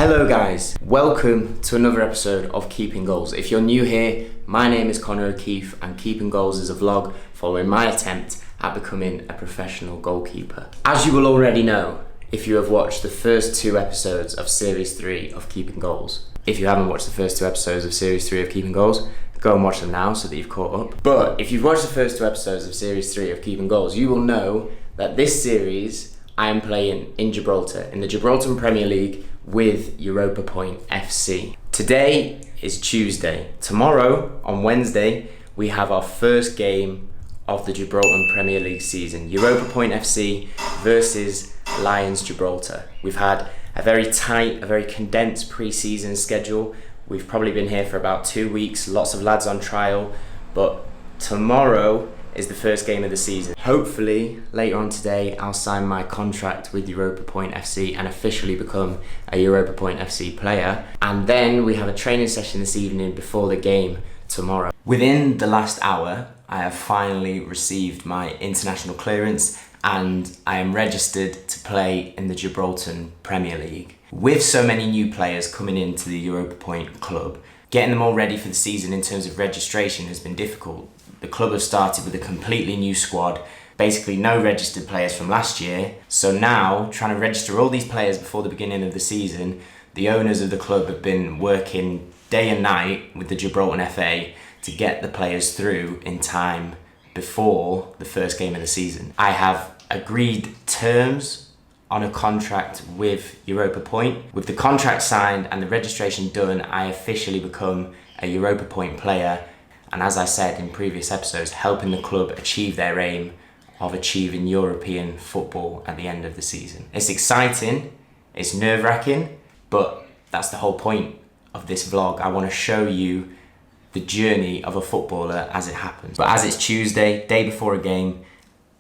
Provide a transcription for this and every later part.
Hello guys, welcome to another episode of Keeping Goals. If you're new here, my name is Conor O'Keefe and Keeping Goals is a vlog following my attempt at becoming a professional goalkeeper. As you will already know, if you have watched the first two episodes of Series 3 of Keeping Goals. If you haven't watched the first two episodes of Series 3 of Keeping Goals, go and watch them now so that you've caught up. But if you've watched the first two episodes of Series 3 of Keeping Goals, you will know that this series I am playing in Gibraltar, in the Gibraltar Premier League with Europa Point FC. Today is Tuesday. Tomorrow, on Wednesday, we have our first game of the Gibraltar Premier League season. Europa Point FC versus Lions Gibraltar. We've had a very tight, a very condensed pre-season schedule. We've probably been here for about 2 weeks, lots of lads on trial, but tomorrow is the first game of the season. Hopefully, later on today, I'll sign my contract with Europa Point FC and officially become a Europa Point FC player. And then we have a training session this evening before the game tomorrow. Within the last hour, I have finally received my international clearance and I am registered to play in the Gibraltar Premier League. With so many new players coming into the Europa Point club, getting them all ready for the season in terms of registration has been difficult. The club have started with a completely new squad, basically no registered players from last year. So now, trying to register all these players before the beginning of the season, the owners of the club have been working day and night with the Gibraltar FA to get the players through in time before the first game of the season. I have agreed terms on a contract with Europa Point. With the contract signed and the registration done, I officially become a Europa Point player. And as I said in previous episodes, helping the club achieve their aim of achieving European football at the end of the season. It's exciting, it's nerve-wracking, but that's the whole point of this vlog. I want to show you the journey of a footballer as it happens. But as it's Tuesday, day before a game,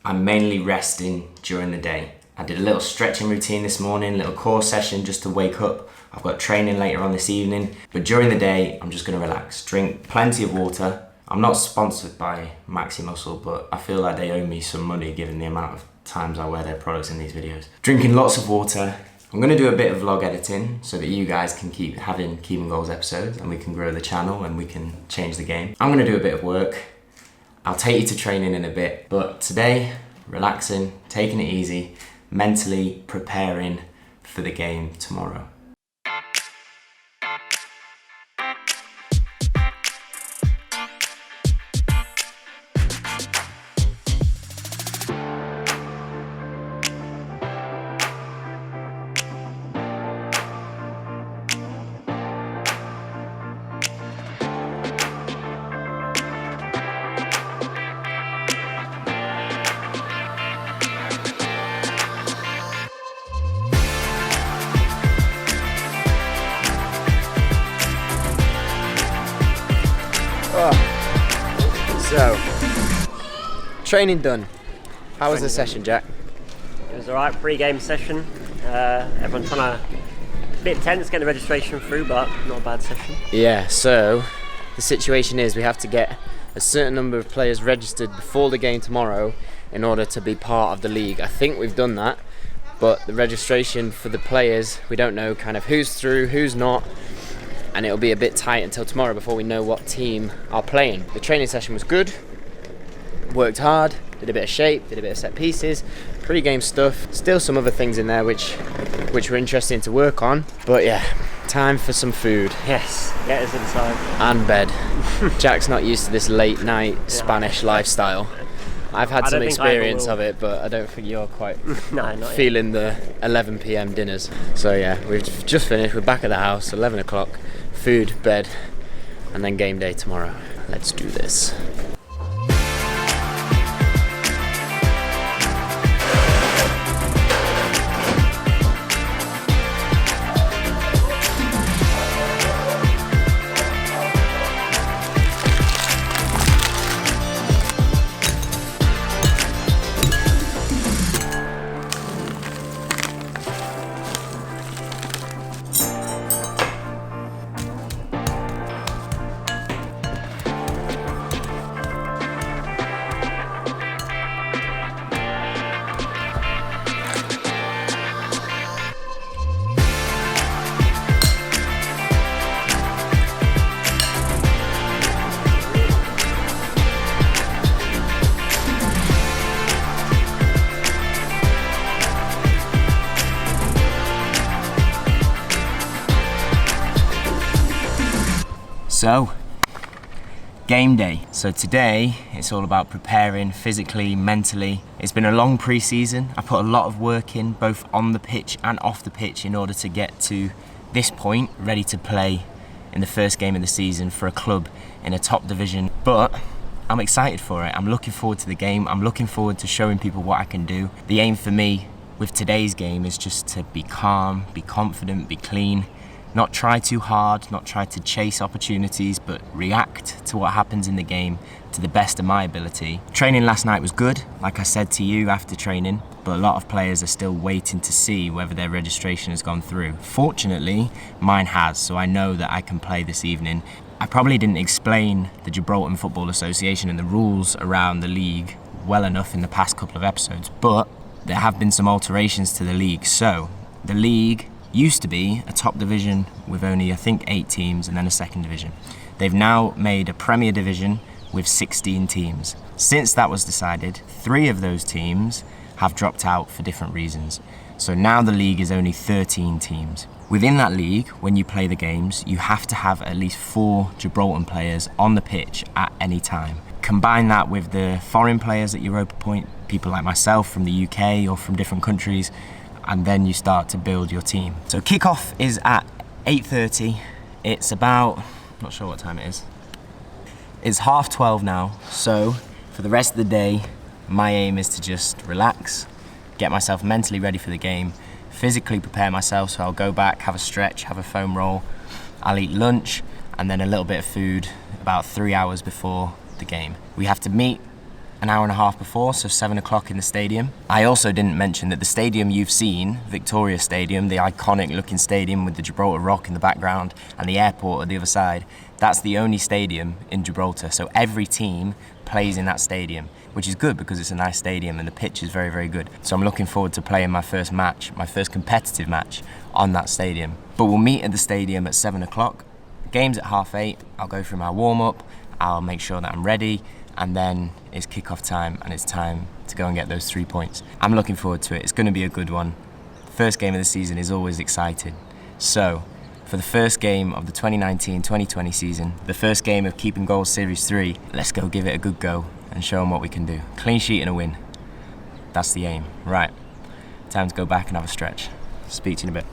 I'm mainly resting during the day. I did a little stretching routine this morning, little core session just to wake up. I've got training later on this evening, but during the day, I'm just gonna relax, drink plenty of water. I'm not sponsored by Maxi Muscle, but I feel like they owe me some money given the amount of times I wear their products in these videos. Drinking lots of water. I'm gonna do a bit of vlog editing so that you guys can keep having Keeping Goals episodes and we can grow the channel and we can change the game. I'm gonna do a bit of work. I'll take you to training in a bit, but today, relaxing, taking it easy, mentally preparing for the game tomorrow. So, training done. How was the session, Jack? It was alright, pre-game session. Everyone's trying to, a bit tense getting the registration through, but not a bad session. Yeah, so the situation is we have to get a certain number of players registered before the game tomorrow in order to be part of the league. I think we've done that, but the registration for the players, we don't know kind of who's through, who's not. And it'll be a bit tight until tomorrow before we know what team are playing. The training session was good, worked hard, did a bit of shape, did a bit of set pieces, pre-game stuff, still some other things in there which were interesting to work on. But yeah, time for some food. Yes, get us inside. And bed. Jack's not used to this late night Spanish lifestyle. I've had some experience of it, but I don't think you're quite feeling the 11 PM dinners. So yeah, we've just finished, we're back at the house, 11 o'clock. Food, bed, and then game day tomorrow. Let's do this. So, game day. So today, it's all about preparing physically, mentally. It's been a long pre-season. I put a lot of work in, both on the pitch and off the pitch, in order to get to this point, ready to play in the first game of the season for a club in a top division. But I'm excited for it. I'm looking forward to the game. I'm looking forward to showing people what I can do. The aim for me with today's game is just to be calm, be confident, be clean. Not try too hard, not try to chase opportunities, but react to what happens in the game to the best of my ability. Training last night was good, like I said to you after training, but a lot of players are still waiting to see whether their registration has gone through. Fortunately, mine has, so I know that I can play this evening. I probably didn't explain the Gibraltar Football Association and the rules around the league well enough in the past couple of episodes, but there have been some alterations to the league. So, the league used to be a top division with only, I think, 8 teams and then a second division. They've now made a Premier Division with 16 teams. Since that was decided, 3 of those teams have dropped out for different reasons. So now the league is only 13 teams. Within that league, when you play the games, you have to have at least 4 Gibraltar players on the pitch at any time. Combine that with the foreign players at Europa Point, people like myself from the UK or from different countries, and then you start to build your team. So kickoff is at 8:30. It's about, not sure what time it is. It's 12:30 now, so for the rest of the day, my aim is to just relax, get myself mentally ready for the game, physically prepare myself, so I'll go back, have a stretch, have a foam roll, I'll eat lunch, and then a little bit of food about 3 hours before the game. We have to meet an hour and a half before, so 7 o'clock in the stadium. I also didn't mention that the stadium you've seen, Victoria Stadium, the iconic looking stadium with the Gibraltar Rock in the background and the airport at the other side, that's the only stadium in Gibraltar, so every team plays in that stadium, which is good because it's a nice stadium and the pitch is very, very good. So I'm looking forward to playing my first match, my first competitive match on that stadium. But we'll meet at the stadium at 7 o'clock. The game's at 8:30. I'll go through my warm-up, I'll make sure that I'm ready, and then it's kick-off time and it's time to go and get those 3 points. I'm looking forward to it. It's going to be a good one. First game of the season is always exciting. So, for the first game of the 2019-2020 season, the first game of Keeping Goals Series 3, let's go give it a good go and show them what we can do. Clean sheet and a win. That's the aim. Right, time to go back and have a stretch. Speak to you in a bit.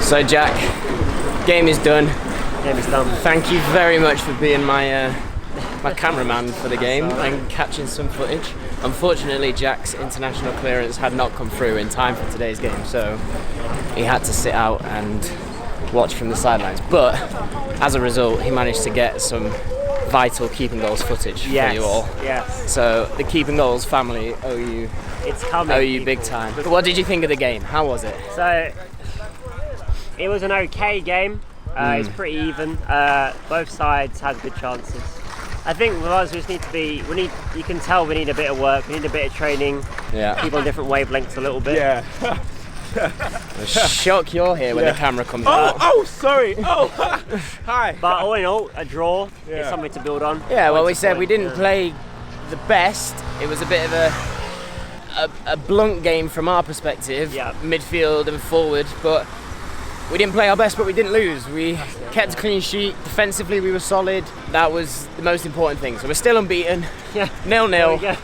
So Jack, game is done. Game is done. Thank you very much for being my my cameraman for the game and catching some footage. Unfortunately, Jack's international clearance had not come through in time for today's game, so he had to sit out and watch from the sidelines. But as a result, he managed to get some vital keeping goals footage for you all. Yes. So the keeping goals family owe you big time. But what did you think of the game? How was it? So it was an okay game. It's pretty even. Both sides had good chances. I think with us, we just need to be. You can tell we need a bit of work. We need a bit of training. Yeah. Keep on different wavelengths a little bit. Yeah. Shock you're here when the camera comes out. Oh, sorry. Oh, hi. But all in all, a draw is something to build on. Yeah, well, we said we didn't play the best. It was a bit of a blunt game from our perspective, midfield and forward, but we didn't play our best, but we didn't lose. We kept a clean sheet. Defensively, we were solid. That was the most important thing. So we're still unbeaten. Yeah. 0-0.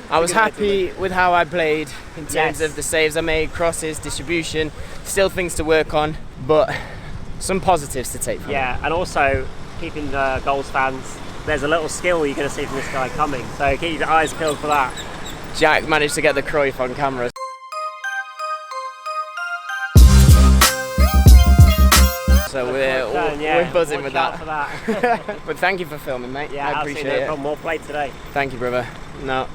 I was happy with how I played in terms of the saves I made, crosses, distribution. Still things to work on, but some positives to take from it. Yeah, and also keeping goals fans. There's a little skill you're going to see from this guy coming. So keep your eyes peeled for that. Jack managed to get the Cruyff on camera. So we're buzzing with that. But thank you for filming, mate. Yeah, I appreciate it. No problem. More play today. Thank you, brother. No,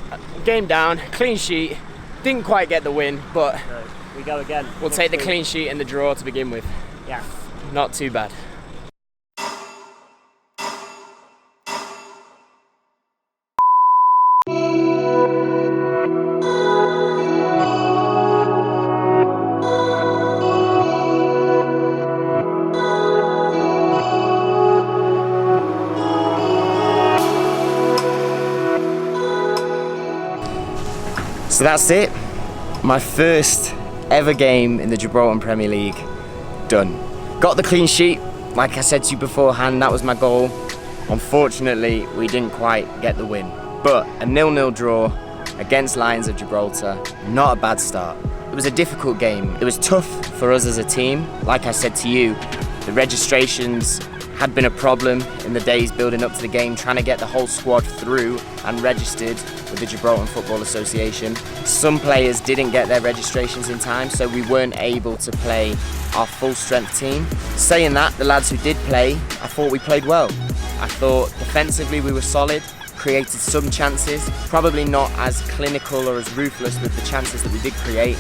game down, clean sheet. Didn't quite get the win, but no, we go again. We'll take the clean sheet and the draw to begin with. Yeah. Not too bad. So that's it. My first ever game in the Gibraltar Premier League done. Got the clean sheet. Like I said to you beforehand, that was my goal. Unfortunately, we didn't quite get the win. But a 0-0 draw against Lions of Gibraltar, not a bad start. It was a difficult game. It was tough for us as a team. Like I said to you, the registrations had been a problem in the days building up to the game, trying to get the whole squad through and registered with the Gibraltar Football Association. Some players didn't get their registrations in time, so we weren't able to play our full strength team. Saying that, the lads who did play, I thought we played well. I thought defensively we were solid, created some chances, probably not as clinical or as ruthless with the chances that we did create,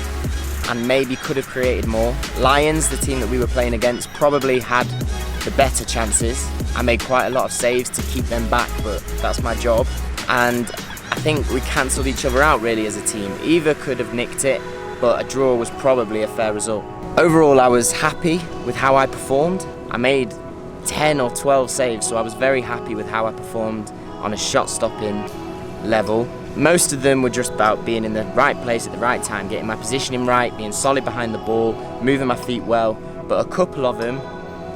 and maybe could have created more. Lions, the team that we were playing against, probably had the better chances. I made quite a lot of saves to keep them back, but that's my job. And I think we cancelled each other out really as a team. Either could have nicked it, but a draw was probably a fair result. Overall, I was happy with how I performed. I made 10 or 12 saves, so I was very happy with how I performed on a shot-stopping level. Most of them were just about being in the right place at the right time, getting my positioning right, being solid behind the ball, moving my feet well, but a couple of them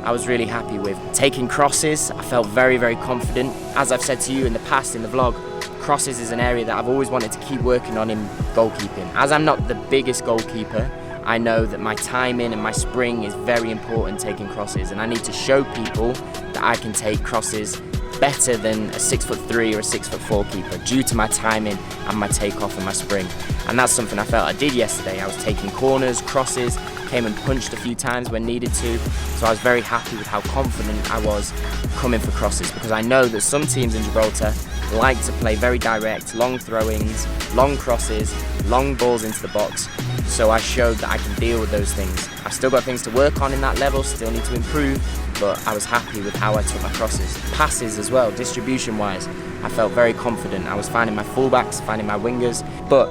I was really happy with. Taking crosses, I felt very, very confident. As I've said to you in the past in the vlog, crosses is an area that I've always wanted to keep working on in goalkeeping. As I'm not the biggest goalkeeper, I know that my timing and my spring is very important taking crosses, and I need to show people that I can take crosses better than a 6'3" or a 6'4" keeper due to my timing and my takeoff and my spring. And that's something I felt I did yesterday. I was taking corners, crosses, came and punched a few times when needed to. So I was very happy with how confident I was coming for crosses, because I know that some teams in Gibraltar like to play very direct, long throw-ins, long crosses, long balls into the box. So I showed that I can deal with those things. I've still got things to work on in that level, still need to improve, but I was happy with how I took my crosses. Passes as well, distribution-wise, I felt very confident. I was finding my fullbacks, finding my wingers, but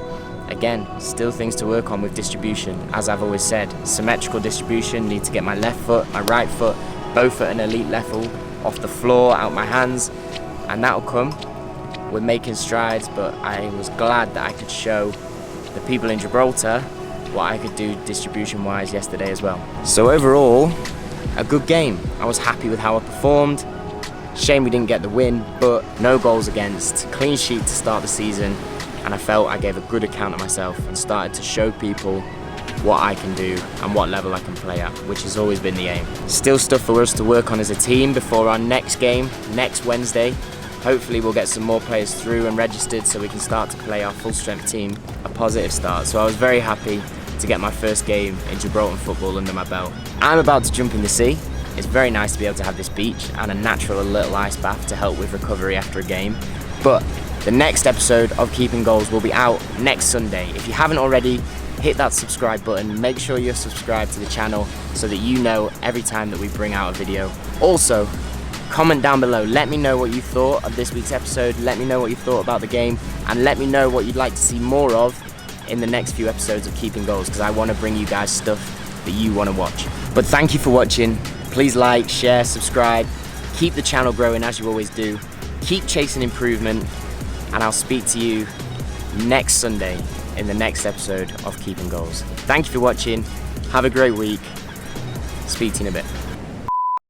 again, still things to work on with distribution. As I've always said, symmetrical distribution, need to get my left foot, my right foot, both at an elite level, off the floor, out my hands, and that'll come. We're making strides, but I was glad that I could show the people in Gibraltar what I could do distribution-wise yesterday as well. So overall, a good game. I was happy with how I performed. Shame we didn't get the win, but no goals against, clean sheet to start the season, and I felt I gave a good account of myself and started to show people what I can do and what level I can play at, which has always been the aim. Still stuff for us to work on as a team before our next game, next Wednesday, Hopefully we'll get some more players through and registered so we can start to play our full strength team a positive start. So I was very happy to get my first game in Gibraltar football under my belt. I'm about to jump in the sea. It's very nice to be able to have this beach and a natural little ice bath to help with recovery after a game. But the next episode of Keeping Goals will be out next Sunday. If you haven't already, hit that subscribe button. Make sure you're subscribed to the channel so that you know every time that we bring out a video. Also, comment down below. Let me know what you thought of this week's episode. Let me know what you thought about the game. And let me know what you'd like to see more of in the next few episodes of Keeping Goals, because I want to bring you guys stuff that you want to watch. But thank you for watching. Please like, share, subscribe. Keep the channel growing as you always do. Keep chasing improvement. And I'll speak to you next Sunday in the next episode of Keeping Goals. Thank you for watching. Have a great week. Speak to you in a bit.